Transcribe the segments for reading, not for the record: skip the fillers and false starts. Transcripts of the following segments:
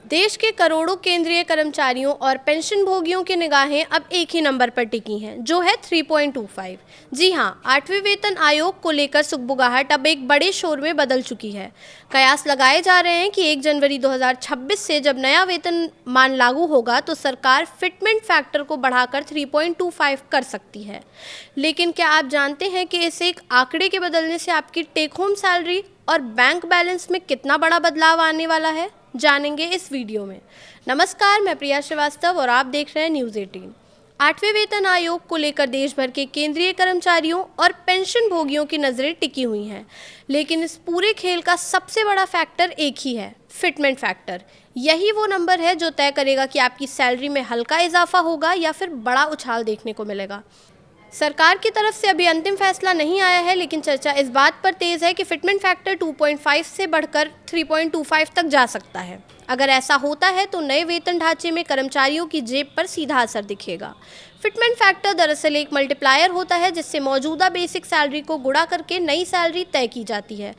देश के करोड़ों केंद्रीय कर्मचारियों और पेंशन भोगियों की निगाहें अब एक ही नंबर पर टिकी हैं, जो है 3.25। जी हां, 8वें वेतन आयोग को लेकर सुगबुगाहट अब एक बड़े शोर में बदल चुकी है। कयास लगाए जा रहे हैं कि 1 जनवरी 2026 से जब नया वेतन मान लागू होगा तो सरकार फिटमेंट फैक्टर को बढ़ाकर 3.25 कर सकती है। लेकिन क्या आप जानते हैं कि इस एक आंकड़े के बदलने से आपकी टेक होम सैलरी और बैंक बैलेंस में कितना बड़ा बदलाव आने वाला है? जानेंगे इस वीडियो में। नमस्कार, मैं प्रिया श्रीवास्तव और आप देख रहे हैं न्यूज़ 18। 8वें वेतन आयोग को लेकर देश भर के केंद्रीय कर्मचारियों और पेंशन भोगियों की नज़रें टिकी हुई हैं, लेकिन इस पूरे खेल का सबसे बड़ा फैक्टर एक ही है, फिटमेंट फैक्टर। यही वो नंबर है जो तय करेगा कि आपकी सैलरी में हल्का इजाफा होगा या फिर बड़ा उछाल देखने को मिलेगा। सरकार की तरफ से अभी अंतिम फैसला नहीं आया है, लेकिन चर्चा इस बात पर तेज है कि फिटमेंट फैक्टर 2.5 से बढ़कर 3.25 तक जा सकता है। अगर ऐसा होता है तो नए वेतन ढांचे में कर्मचारियों की जेब पर सीधा असर दिखेगा। फिटमेंट फैक्टर दरअसल एक मल्टीप्लायर होता है जिससे मौजूदा बेसिक सैलरी को गुणा करके नई सैलरी तय की जाती है।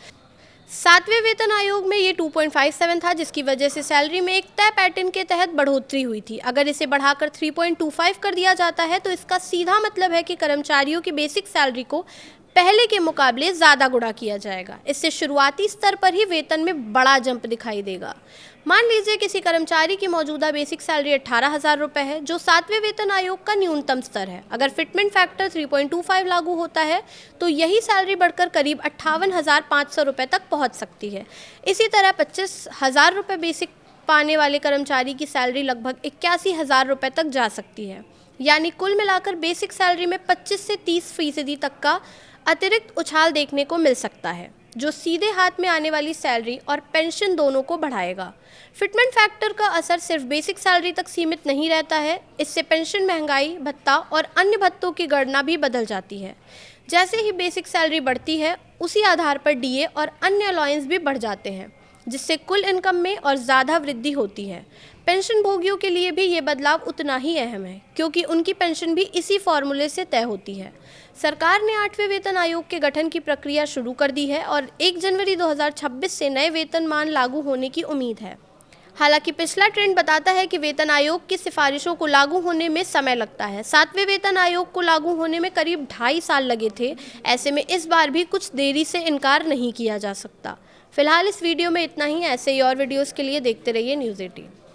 7वें वेतन आयोग में ये 2.57 था, जिसकी वजह से सैलरी में एक तय पैटर्न के तहत बढ़ोतरी हुई थी। अगर इसे बढ़ाकर 3.25 कर दिया जाता है तो इसका सीधा मतलब है कि कर्मचारियों की बेसिक सैलरी को पहले के मुकाबले ज़्यादा गुणा किया जाएगा। इससे शुरुआती स्तर पर ही वेतन में बड़ा जंप दिखाई देगा। मान लीजिए किसी कर्मचारी की मौजूदा बेसिक सैलरी 18,000 रुपये है, जो 7वें वेतन आयोग का न्यूनतम स्तर है। अगर फिटमेंट फैक्टर 3.25 लागू होता है तो यही सैलरी बढ़कर करीब 58,500 रुपये तक पहुंच सकती है। इसी तरह 25,000 रुपये बेसिक पाने वाले कर्मचारी की सैलरी लगभग 81,000 रुपये तक जा सकती है। यानी कुल मिलाकर बेसिक सैलरी में 25 से 30% तक का अतिरिक्त उछाल देखने को मिल सकता है, जो सीधे हाथ में आने वाली सैलरी और पेंशन दोनों को बढ़ाएगा। फिटमेंट फैक्टर का असर सिर्फ बेसिक सैलरी तक सीमित नहीं रहता है, इससे पेंशन, महंगाई भत्ता और अन्य भत्तों की गणना भी बदल जाती है। जैसे ही बेसिक सैलरी बढ़ती है, उसी आधार पर डीए और अन्य अलाउंस भी बढ़ जाते हैं, जिससे कुल इनकम में और ज़्यादा वृद्धि होती है। पेंशन भोगियों के लिए भी ये बदलाव उतना ही अहम है, क्योंकि उनकी पेंशन भी इसी फॉर्मूले से तय होती है। सरकार ने 8वें वेतन आयोग के गठन की प्रक्रिया शुरू कर दी है और 1 जनवरी 2026 से नए वेतनमान लागू होने की उम्मीद है। हालांकि पिछला ट्रेंड बताता है कि वेतन आयोग की सिफारिशों को लागू होने में समय लगता है। 7वें वेतन आयोग को लागू होने में करीब 2.5 साल लगे थे। ऐसे में इस बार भी कुछ देरी से इनकार नहीं किया जा सकता। फिलहाल इस वीडियो में इतना ही। ऐसे ही और वीडियोस के लिए देखते रहिए न्यूज़ 18।